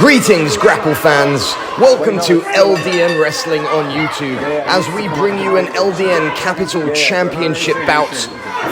Greetings, Grapple fans. Welcome to LDN Wrestling on YouTube as we bring you an LDN Capital Championship bout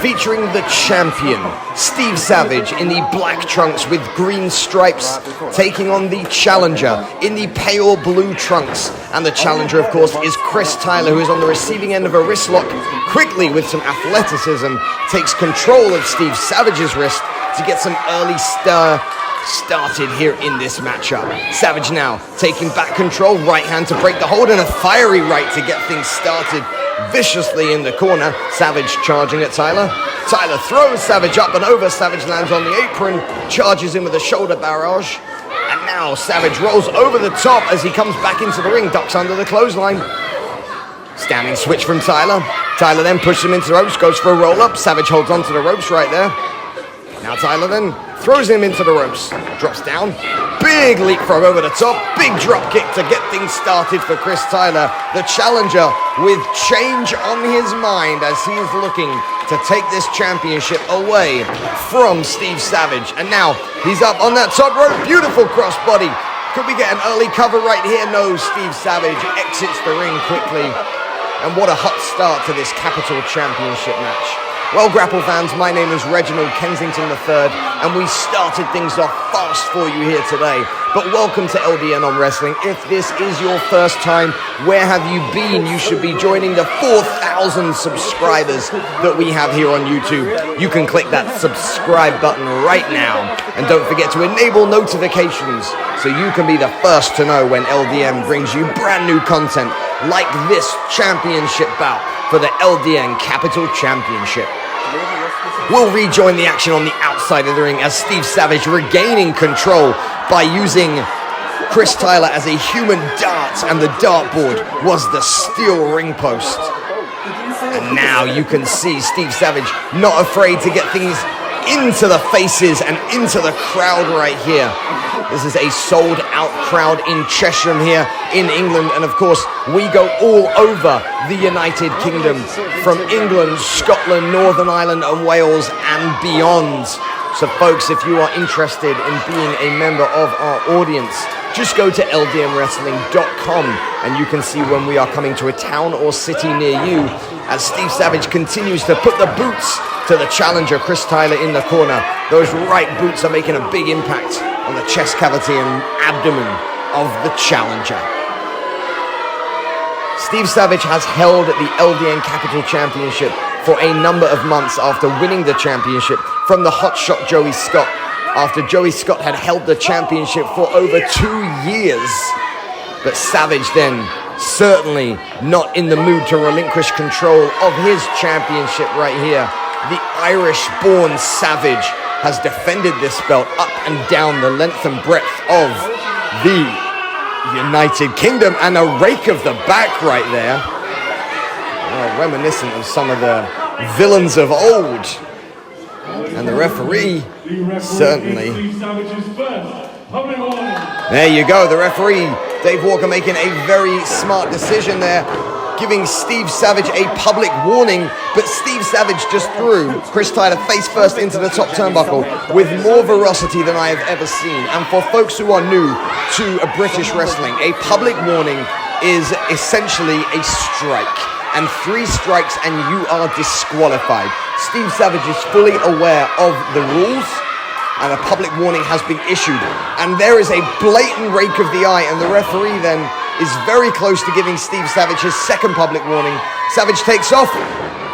featuring the champion, Steve Savage, in the black trunks with green stripes, taking on the challenger in the pale blue trunks. And the challenger, of course, is Chris Tyler, who is on the receiving end of a wrist lock, quickly with some athleticism, takes control of Steve Savage's wrist to get some early started here in this matchup. Savage now taking back control, right hand to break the hold, and a fiery right to get things started viciously in the corner. Savage charging at Tyler. Tyler throws Savage up and over. Savage lands on the apron, charges in with a shoulder barrage, and now Savage rolls over the top as he comes back into the ring, ducks under the clothesline. Standing switch from Tyler. Tyler then pushes him into the ropes, goes for a roll up. Savage holds onto the ropes right there. Now Tyler then throws him into the ropes, drops down, big leapfrog over the top, big drop kick to get things started for Chris Tyler, the challenger, with change on his mind as he is looking to take this championship away from Steve Savage. And now he's up on that top rope, beautiful crossbody. Could we get an early cover right here? No, Steve Savage exits the ring quickly. And what a hot start to this Capital Championship match. Well, Grapple fans, my name is Reginald Kensington III, and we started things off fast for you here today. But welcome to LDN on Wrestling. If this is your first time, where have you been? You should be joining the 4,000 subscribers that we have here on YouTube. You can click that subscribe button right now. And don't forget to enable notifications so you can be the first to know when LDN brings you brand new content like this championship bout for the LDN Capital Championship. We'll rejoin the action on the outside of the ring as Steve Savage regaining control by using Chris Tyler as a human dart, and the dartboard was the steel ring post. And now you can see Steve Savage not afraid to get things into the faces and into the crowd right here. This is a sold-out crowd in Chesham here in England, and of course we go all over the United Kingdom, from England, Scotland, Northern Ireland and Wales and beyond. So folks, if you are interested in being a member of our audience, just go to ldnwrestling.com and you can see when we are coming to a town or city near you, as Steve Savage continues to put the boots to the challenger, Chris Tyler, in the corner. Those right boots are making a big impact on the chest cavity and abdomen of the challenger. Steve Savage has held the LDN Capital Championship for a number of months after winning the championship from the hotshot Joey Scott, after Joey Scott had held the championship for over 2 years. But Savage then certainly not in the mood to relinquish control of his championship right here. The Irish-born Savage has defended this belt up and down the length and breadth of the United Kingdom, and a rake of the back right there. Well, reminiscent of some of the villains of old. And the referee, certainly. There you go, the referee, Dave Walker, making a very smart decision there, giving Steve Savage a public warning, but Steve Savage just threw Chris Tyler face first into the top turnbuckle with more ferocity than I have ever seen. And for folks who are new to a British wrestling, a public warning is essentially a strike, and 3 strikes and you are disqualified. Steve Savage is fully aware of the rules, and a public warning has been issued, and there is a blatant rake of the eye, and the referee then is very close to giving Steve Savage his second public warning. Savage takes off,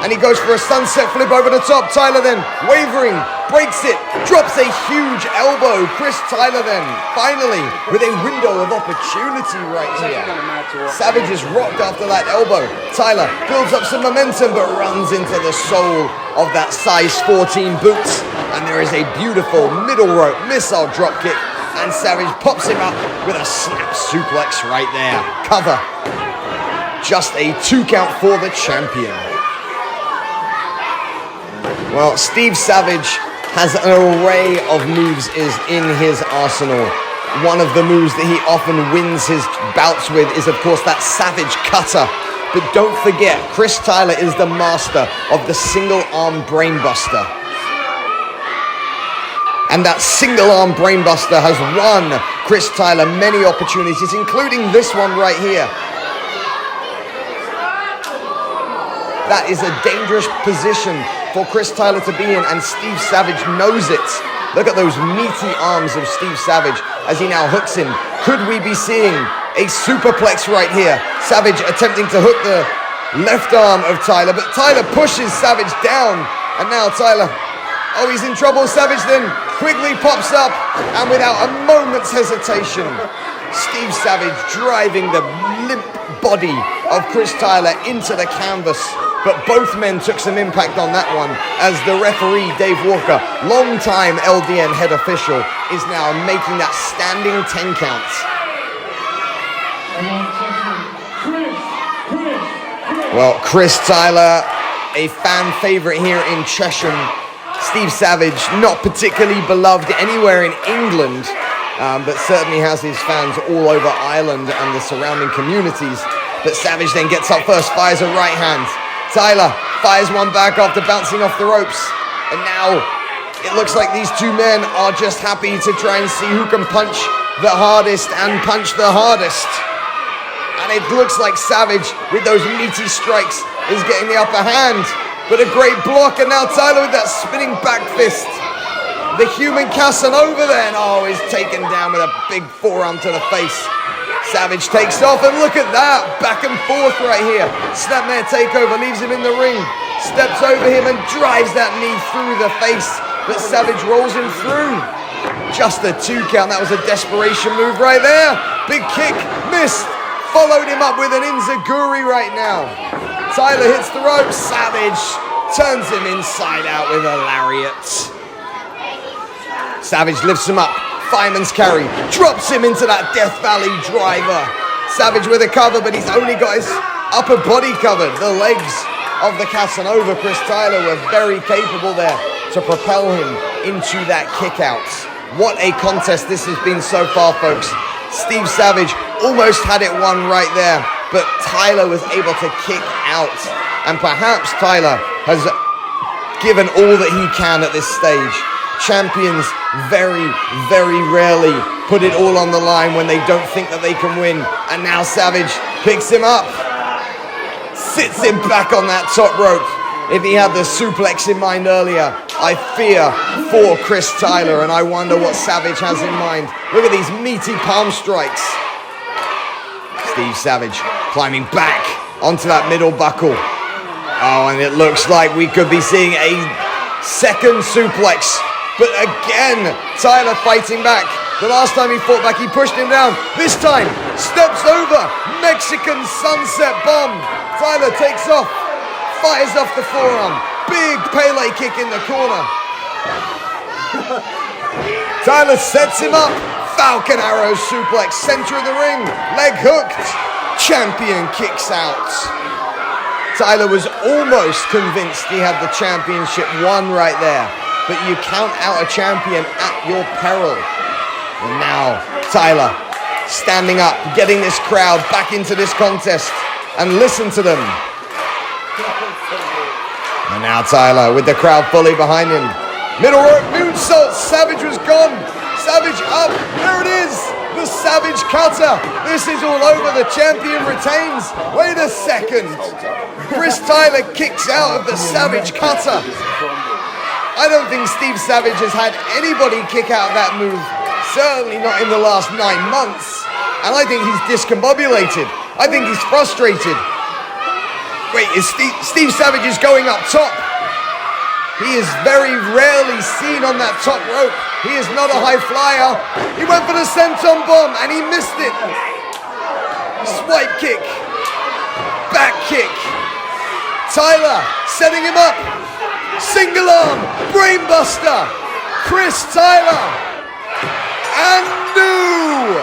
and he goes for a sunset flip over the top. Tyler then, wavering, breaks it, drops a huge elbow. Chris Tyler then, finally, with a window of opportunity right here. Savage is rocked after that elbow. Tyler builds up some momentum, but runs into the sole of that size 14 boots. And there is a beautiful middle rope missile dropkick, and Savage pops him up with a snap suplex right there. Cover. Just a 2 count for the champion. Well, Steve Savage has an array of moves in his arsenal. One of the moves that he often wins his bouts with is, of course, that Savage Cutter. But don't forget, Chris Tyler is the master of the single-arm brainbuster. And that single-arm brainbuster has won Chris Tyler many opportunities, including this one right here. That is a dangerous position for Chris Tyler to be in, and Steve Savage knows it. Look at those meaty arms of Steve Savage as he now hooks him. Could we be seeing a superplex right here? Savage attempting to hook the left arm of Tyler, but Tyler pushes Savage down, and now Tyler, oh, he's in trouble. Savage then quickly pops up, and without a moment's hesitation, Steve Savage driving the limp body of Chris Tyler into the canvas. But both men took some impact on that one, as the referee, Dave Walker, long-time LDN head official, is now making that standing 10 counts. Well, Chris Tyler, a fan favorite here in Chesham. Steve Savage, not particularly beloved anywhere in England, but certainly has his fans all over Ireland and the surrounding communities. But Savage then gets up first, fires a right hand. Tyler fires one back after bouncing off the ropes. And now it looks like these two men are just happy to try and see who can punch the hardest and punch the hardest. And it looks like Savage, with those meaty strikes, is getting the upper hand. But a great block, and now Tyler with that spinning back fist. The human Casanova then, oh, is taken down with a big forearm to the face. Savage takes off, and look at that, back and forth right here. Snapmare takeover, leaves him in the ring, steps over him and drives that knee through the face, but Savage rolls him through. Just a 2 count, that was a desperation move right there. Big kick, missed, followed him up with an enziguri right now. Tyler hits the rope, Savage turns him inside out with a lariat. Savage lifts him up. Fireman's carry, drops him into that Death Valley driver. Savage with a cover, but he's only got his upper body covered. The legs of the Casanova, Chris Tyler, were very capable there to propel him into that kick out. What a contest this has been so far, folks. Steve Savage almost had it won right there, but Tyler was able to kick out. And perhaps Tyler has given all that he can at this stage. Champions very, very rarely put it all on the line when they don't think that they can win. And now Savage picks him up, sits him back on that top rope. If he had the suplex in mind earlier, I fear for Chris Tyler, and I wonder what Savage has in mind. Look at these meaty palm strikes. Steve Savage climbing back onto that middle buckle. Oh, and it looks like we could be seeing a second suplex. But again, Tyler fighting back. The last time he fought back, he pushed him down. This time, steps over. Mexican sunset bomb. Tyler takes off, fires off the forearm. Big Pele kick in the corner. Tyler sets him up. Falcon arrow suplex, center of the ring. Leg hooked. Champion kicks out. Tyler was almost convinced he had the championship won right there. But you count out a champion at your peril. And now, Tyler standing up, getting this crowd back into this contest. And listen to them. And now Tyler with the crowd fully behind him. Middle rope moonsault, Savage was gone. Savage up, there it is. The Savage cutter. This is all over, the champion retains. Wait a second. Chris Tyler kicks out of the Savage cutter. I don't think Steve Savage has had anybody kick out that move, certainly not in the last 9 months. And I think he's discombobulated. I think he's frustrated. Wait, is Steve Savage is going up top. He is very rarely seen on that top rope. He is not a high flyer. He went for the senton bomb and he missed it. Swipe kick. Back kick. Tyler setting him up. Single arm, brainbuster, Chris Tyler, and new.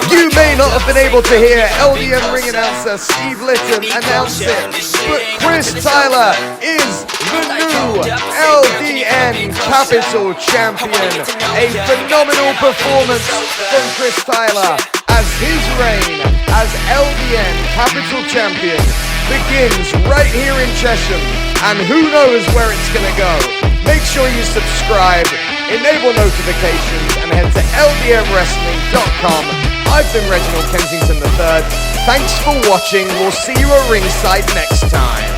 You may not have been able to hear LDN ring announcer Steve Litton announce it, but Chris Tyler is the new LDN Capital Champion. A phenomenal performance from Chris Tyler as as his reign as LDN Capital Champion begins right here in Chesham, and who knows where it's going to go. Make sure you subscribe, enable notifications, and head to ldnwrestling.com. I've been Reginald Kensington III. Thanks for watching. We'll see you at ringside next time.